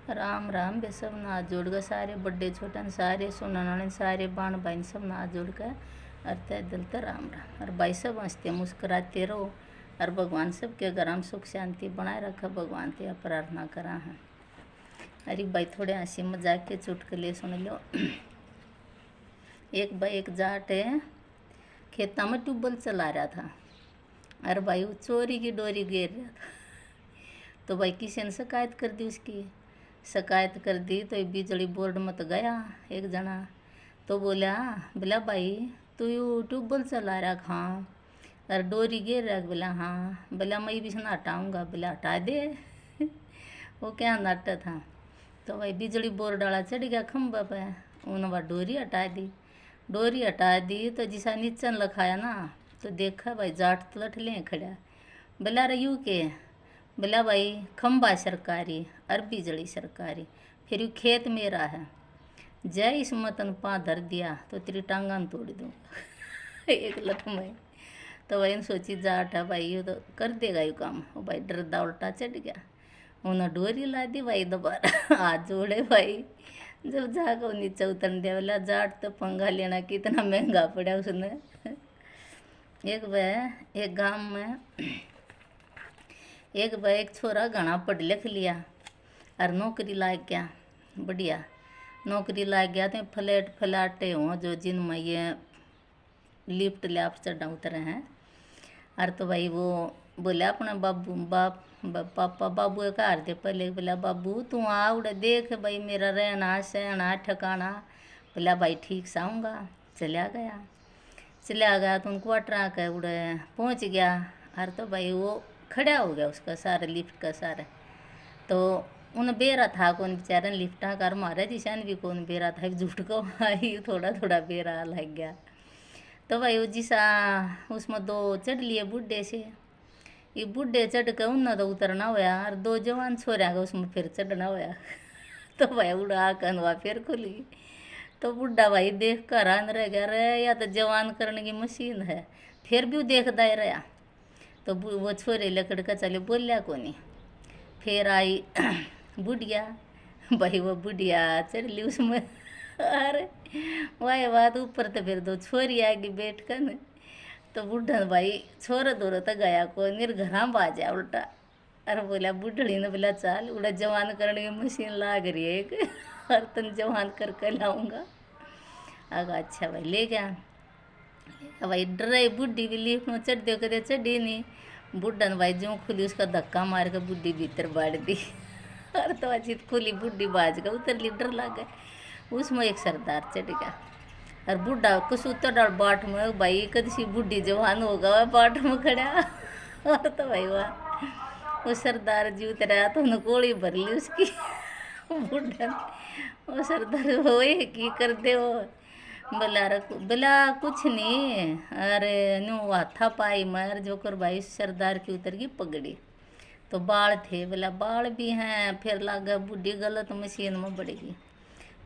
राम राम बे सब नाथ जोड़ के सारे बड़े छोटे सारे सुनने वाले सारे बाण भाई सब नाथ जोड़ के और तय दिल तो राम राम। और भाई सब हंसते मुस्कुराते रहो और भगवान सबके घर में सुख शांति बनाए रखा भगवान से प्रार्थना करा है। अरे भाई थोड़े हंसी मजाक के चुटकुले सुन लो। एक भाई एक जाट है खेता में ट्यूबवेल चला रहा था और भाई वो चोरी की डोरी गिर रहा था। तो भाई किसी ने शिकायत कर दी, उसकी शिकायत कर दी तो बिजली बोर्ड में तो गया एक जना। तो बोला बोला भाई तू ट्यूबवेल चला रहा हाँ और डोरी गिर रहा। बोला हाँ। बोला मैं भी से हटाऊँगा। बोला हटा दे। वो क्या नाटक था। तो भाई बिजली बोर्ड वाला चढ़ गया खम्बा पे, उन्होंने वह डोरी हटा दी। डोरी हटा दी तो जिसा नीचन लखाया ना तो देखा भाई जाट तो लठ ले खड़ा। बोला रे यू के। बोला भाई खम्बा सरकारी और बिजली सरकारी, फिर यू खेत मेरा है। जय इस मतन पा धर दिया तो तेरी टांगा तोड़ दूँगा एक लठ में। तो भाई ने सोची जाट है भाई ये तो कर देगा यू काम। वो भाई डरदा उल्टा चढ़ गया। उन्होंने डोरी ला दी भाई दोबारा हाथ जोड़े भाई। जब जाकर नीचे उतर दिया। बोला जाट तो पंगा लेना कितना महंगा पड़ा उसने। एक गांव में एक छोरा घना पढ़ लिख लिया और नौकरी लाग गया। बढ़िया नौकरी लाग गया तो फ्लैट फ्लाटे हों जो जिनमें ये लिफ्ट लैप चढ़ा उतरे हैं। और तो भाई वो बोला अपना पापा बाबू का हार दे पहले। बोला बाबू तू आ उड़े देख भाई मेरा रहना सहना ठिकाना। बोला भाई ठीक से आऊँगा। चला गया तो उनको क्वार्टर के उड़े पहुँच गया। और तो भाई वो खड़ा हो गया उसका सारा लिफ्ट का सारा। तो उन बेरा था कौन बेचारे लिफ्टा कर मारे जिसान भी कौन बेरा था झूठ को आई थोड़ा थोड़ा बेरा लग गया। तो भाई वो जिसा उसमें दो चढ़ लिए बुढ़े से। ये बुढ़े चढ़ के उन तो उतरना होया और दो जवान छोरिया का उसमें फिर चढ़ना होया। तो भाई उड़ा कनवा फिर खुली। तो बुढ़ा भाई देख कर हैरान रह गया, रे या तो जवान करने की मशीन है। फिर भी वो देखता ही रहा। तो वो छोरे लकड़ का चले बोलिया कोनी। फिर आई बुढ़िया। भाई वो बुढ़िया चढ़ ली उसमें। अरे वाह बात ऊपर तो फिर दो छोरी आएगी बैठ कर न। तो बुढ़ा भाई छोरा दूर तो गया को निर घर बाजा उल्टा। अरे बोला बुढ़ड़ी ने बोला चल उड़ा जवान करने की मशीन लाग रही है एक और तन जवान करके लाऊंगा। अगर अच्छा भाई ले गया भाई डराई बुढ़ी भी लिफ्ट में चढ़ दे कदे चढ़ी नहीं। बुढ़ा ने भाई जो खुली उसका धक्का मार के बुढ़ी भीतर बाढ़ दी। और तो अजीत खुली बुढ़ी बाज गया उतर ली डर लग गया। उसमें एक सरदार चढ़ गया और बुढ़ा कुछ उतर डाल बाट में। भाई कद सी बुढ़ी जवान होगा वह बाट में खड़ा। और तो भाई वाह वो सरदार जी उतरा तो उन्हें गोली भर ली उसकी। बुढ़ा वो सरदार वो की कर दे वो। बोला कुछ नहीं। अरे नो हाथा पाई मर जो कर भाई सरदार की उतर की पगड़ी। तो बाल थे। बोला बाल भी हैं। फिर लगा बुढ़ी गलत मशीन में बढ़ेगी।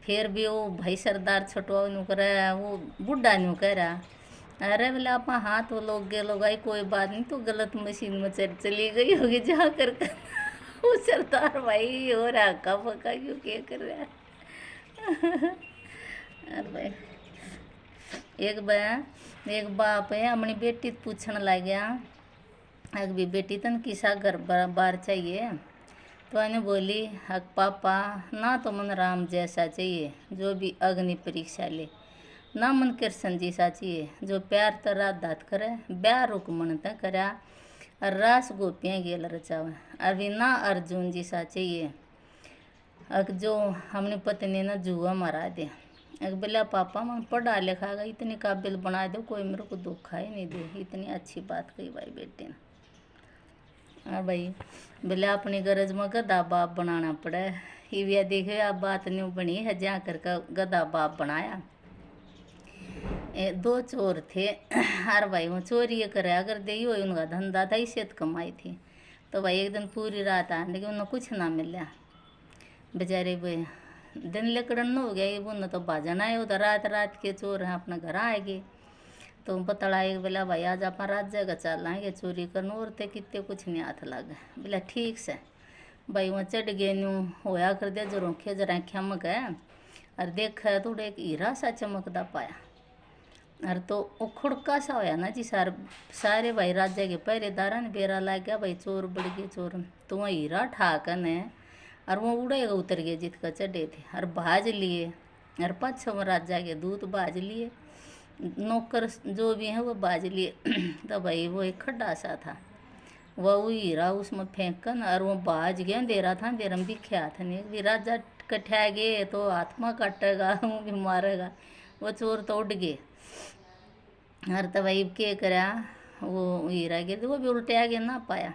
फिर भी वो भाई सरदार छोटवा नु कर वो बुढ़ा नु कह रहा। अरे बोला आप हाथ वो लोग गे लोग आई कोई बात नहीं तो गलत मशीन में चली गई होगी जा कर। वो सरदार भाई हो रहा का पका क्यों क्या कर रहा है। अरे भाई एक बाप है अपनी बेटी पूछने लग गया अभी बेटी तन किसा घर बार चाहिए। तो मैंने बोली हक पापा ना तो मन राम जैसा चाहिए जो भी अग्नि परीक्षा ले, ना मन कृष्ण जैसा चाहिए जो प्यार तो रात दात करे ब्याह रुक मन तक करा और रास गोपियाँ गेल रचावे। अभी ना अर्जुन जैसा चाहिए अग जो हमने पत्नी ने जुआ मरा दे। अग बोला पापा मैं पढ़ा लिखा गया इतनी काबिल बना दो कोई मेरे को धोखा ही नहीं दे। इतनी अच्छी बात कही भाई बेटे ने। हाँ भाई बोले अपनी गरज में गधा बाप बनाना पड़ा है। ये देखे अब बात नहीं बनी है जहाँ करके गधा बाप बनाया। दो चोर थे हर भाई वो चोरी करे अगर दे हो उनका धंधा था इससे तो कमाई थी। तो भाई एक दिन पूरी रात आ लेकिन उन्हें कुछ ना मिला बेचारे भाई दिन लकड़न न हो गया। ये उन्हें तो बाजन आए उधर रात के चोर हैं अपने घर आएगी। तो पतड़ा एक बोला भाई आज आप रात जगह चल आएंगे चोरी करने और थे कितने कुछ नहीं हाथ लग। बोला ठीक से भाई वहाँ चढ़ गए न्यू होया कर दिया जरोखे जरा खमक है और देखा तो एक हीरा सा चमकदा पाया। अरे तो वो खुड़का सा होया ना जी सारे भाई राजा के पहरेदारा ने बेरा ला गया भाई चोर बढ़ गए चोर। तो वहाँ हीरा ठाकन है और वो उड़ेगा उतर गए जित का चढ़े थे और भाज लिए और पाछे वो राजा के दूत भाज लिए नौकर जो भी हैं वो बाज लिए। तो भाई वो एक खड्डा सा था वह हीरा उसमें फेंकन और वो बाज गया अंधेरा था अंधेरा में दिखा था नहीं भी राजा कट्ठा गए तो आत्मा काटेगा वो भी मारेगा। वो चोर तो उड़ गए और तो भाई क्या करा वो हीरा गया तो वो भी उल्टे आ गया ना पाया।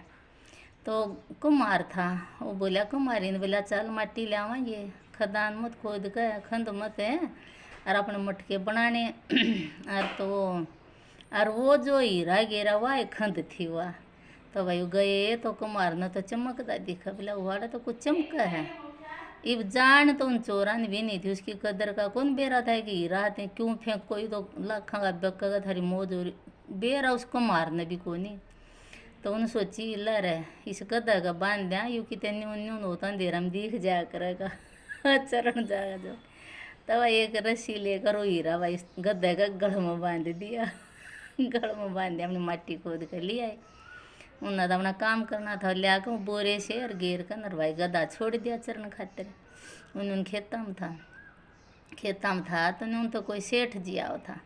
तो कुम्हार था वो बोला कुम्हारी ने बोला चल माटी ले आवांगे खदान मत खोद कर खंड मत है और अपने मटके बनाने। और तो और वो जो हीरा गिरा हुआ एक खंड थी वह। तो भाई गए तो कुम्हार ने तो चमकदा दिखा बोला वाड़ा तो कुछ चमका है। इब जान तो उन चोरा ने भी नहीं थी उसकी कदर का कौन बेरा था कि हीरा थे क्यों फेंक कोई तो लाखा का बक्का का थारी मौज हो रही बेरा उसको मारने भी को नहीं। तो उन्हें सोची ला रहे इस गदा का बांध दिया यू कि तेन उन होता अंधेरा में दिख जाया करेगा चरण जाएगा जो। तब एक रस्सी लेकर वो हीरा भाई गद्दे का गढ़ में बांध दिया गढ़ में बांध दिया अपनी माटी खोद कर लिया। उन्हें तो अपना काम करना था लिया कर बोरे से और घेर कर और भाई गदा छोड़ दिया चरण खातिर। उन्होंने खेता में था तो उन्होंने तो कोई सेठ जी आओ था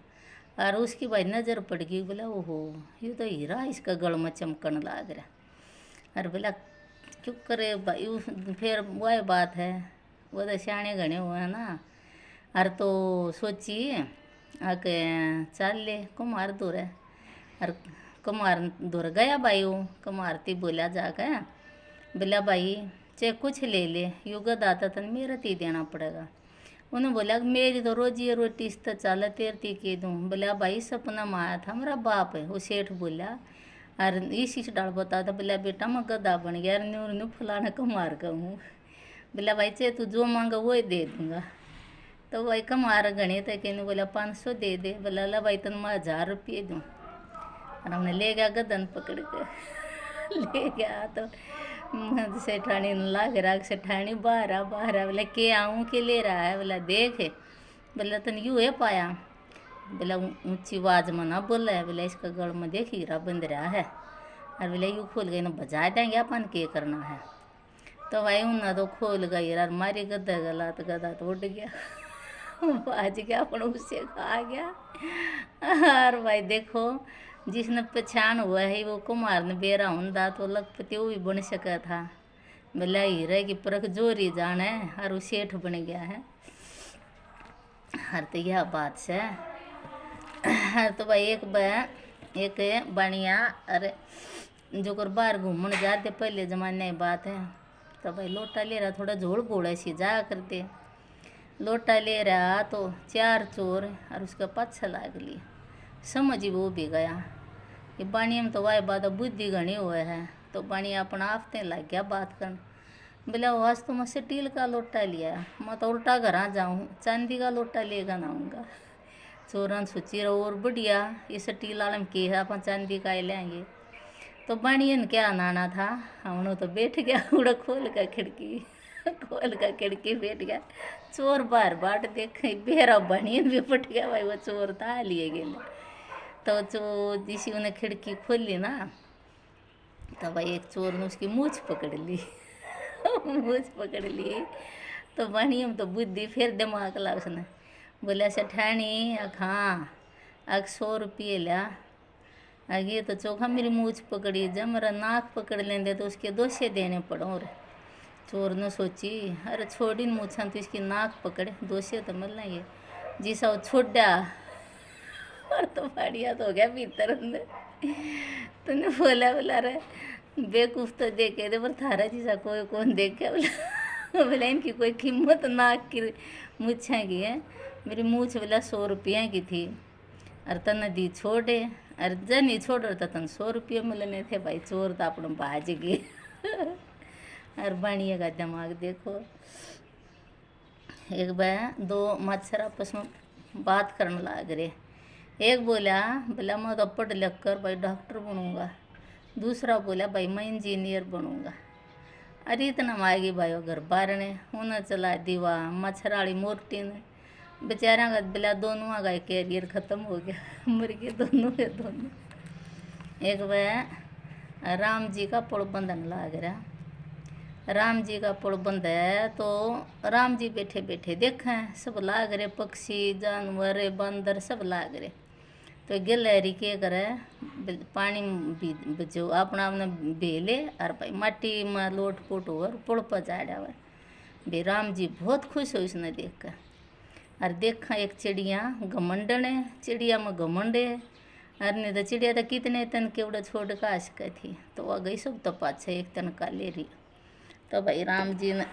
और उसकी भाई नज़र पड़ गई बोला ओहो ये तो हीरा इसका गल में चमकन लाग रहा। और बोला क्यों करे भाई फिर वही बात है वो तो सियाने घने हुए हैं ना। और तो सोची आके चल ले कुम्हार दूर है और कुम्हार दूर गया भाई वो कुम्हार ती बोला जाके बोला भाई चाहे कुछ ले ले यू गदा था मेरा ती देना पड़ेगा। उन्हें बोला मेरी तो रोजी रोटी इस तो चल तेरती के दूँ। बोला भाई सपना माया था मेरा बाप है वो सेठ बोला और इस डाल बता था बोला बेटा मैं गदा बन गया न्यू फलाना कुम्हार का हूँ। बोला भाई चाहे तू जो मांगा वो ही दे दूँगा। तो भाई कुम्हार गणे थे कि बोला 500 दे दे। बोला ला भाई तेन मैं 1000 रुपये दूँ। और हमने ले गया गदन पकड़ के ले गया तो सेठानी लाग रहा सेठानी बाहर बोला के आऊँ के ले रहा है। बोला देख बोला तन यूँ है पाया। बोला ऊंची आवाज में ना बोला है। बोला इसका गल में देख हीरा बंद रहा है और बोला यूँ खोल गई ना बजा देंगे अपन के करना है। तो भाई उन्हें तो खोल गई और मारी गदा गला तो गदा तो उड़ गया बाज गया अपन उससे खा गया। और भाई देखो जिसने पहचान हुआ है वो कुम्हार ने बेरा होंदा तो लखपति वो भी बन सका था। बोला हीरे की परख जोरी जान है और वो सेठ बन गया है। हर तो यह बात से तो भाई एक बनिया अरे जो कर बाहर घूमने जाते पहले ज़माने की बात है। तो भाई लोटा ले रहा थोड़ा झोल बोड़ा सी जा करते लोटा ले रहा तो 4 चोर और उसका पाछा लाग लिया समझ वो भी गया कि बाणी में तो वाह बात बुद्धि घनी हुआ है। तो बाणी अपना आफ्ते लग गया बात करने। बोला आज तो मैं स्टील का लोटा लिया मैं तो उल्टा घर जाऊँ चांदी का लोटा लेकर ना आऊँगा। चोरन सोची रहो और बढ़िया ये स्टील वाले में के है अपन चांदी का लेंगे। तो बाणियन क्या नाना था हमने तो बैठ गया उड़ा खोल कर खिड़की बैठ गया। चोर बार बाट देख बेरा बाणियन भी पट गया भाई वो चोर था लिए गए। तो जो जिसी उन्हें खिड़की खोली ना तो भाई एक चोर ने उसकी मूछ पकड़ ली तो बाणियम तो बुद्धि फिर दिमाग ला उसने। बोला सेठानी हाँ 100 रुपये लिया आगे तो चोखा मेरी मूछ पकड़ी जब मेरा नाक पकड़ लेंदे तो उसके 200 देने पड़ो। और चोर ने सोची अरे छोड़ी मूछा तो इसकी नाक पकड़े 200 तो मिलना ये जिसा वो छोड़ा और तो बढ़िया तो हो गया भीतर तूने बोला रे बेवकूफ़ तो देखे थे पर थारा जिसा कोई कौन देखे बोला इनकी कोई कीमत नाक की मूछा की है। मेरी मूछ बोला 100 रुपये की थी और तन दी छोड़े और जनी छोड़ रहा था तन 100 रुपये मिलने थे। भाई चोर तो अपने बाज गए और बाणिया का दिमाग देखो। एक बार 2 मच्छर आपस में बात करने लग रहे। एक बोला मैं तो पढ़ लिख कर भाई डॉक्टर बनूंगा। दूसरा बोला भाई मैं इंजीनियर बनूंगा। अरे इतना माएगी भाई घर बार ने उन्हें चला दीवा मच्छराली मूर्ति ने बेचारा का बिला दोनों आ गए कैरियर ख़त्म हो गया मर गए दोनों के दोनों। एक वह राम जी का पुल बंधन लाग रहा। राम जी का पुल बंध है तो राम जी बैठे बैठे देखें सब लाग रहे पक्षी जानवर बंदर सब लाग रहे। तो गिलहरी के करे पानी जो अपना अपने बेले और भाई माटी में लोट पोट हो पुल पर चाड़ा हुआ भाई राम जी बहुत खुश हो इसने देख कर। और देखा एक चिड़िया घमंडन है चिड़िया में घमंड है और नहीं तो चिड़िया तो कितने तन केवड़ा छोड़ का आ सके थी तो वह गई सब तो पाछे एक तन का ले रही। तो भाई राम जी ने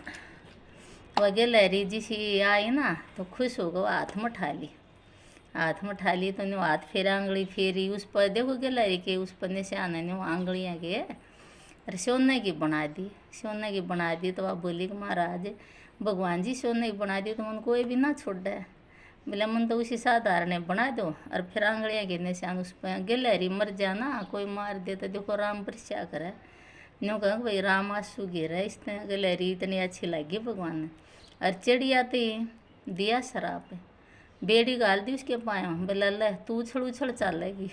वह गिलहरी जिसी आई ना तो खुश हो गया हाथ में उठा ली। हाथ में उठा ली तो हाथ फेरा आंगली फेरी उस पर देखो गिलहरी के उस पर निशान ने वो आंगलियाँ के अरे सोने की बना दी सोने की बना दी। तो वह बोली कि महाराज भगवान जी सोने की बना दी तो मन कोई भी ना छोड़ है बोले मन तो उसी साधारण बना दो और फिर आंगलियाँ के निशान उस पर गिलहरी मर जाना कोई मार दे तो देखो राम वर्षा करे न्यू कहा भाई राम आंसू गिर है इसने गिलहरी इतनी अच्छी लगी भगवान ने। और चिड़िया तो दिया शराब बेड़ी गाल दी उसके पाया बोला ले तू उछल उछल चलेगी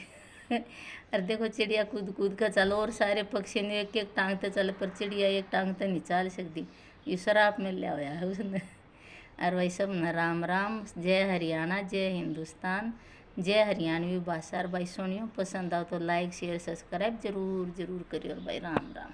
और देखो चिड़िया कूद कूद कर चलो और सारे पक्षी ने एक एक टांग तो चले पर चिड़िया एक टांग तो नहीं चल सकती ये शराब में लिया हुआ है उसने। और वही सब न राम राम जय हरियाणा जय हिंदुस्तान जय हरियाणवी भाषा। और भाई सुनियो पसंद आओ तो लाइक शेयर सब्सक्राइब जरूर जरूर करियो भाई राम राम।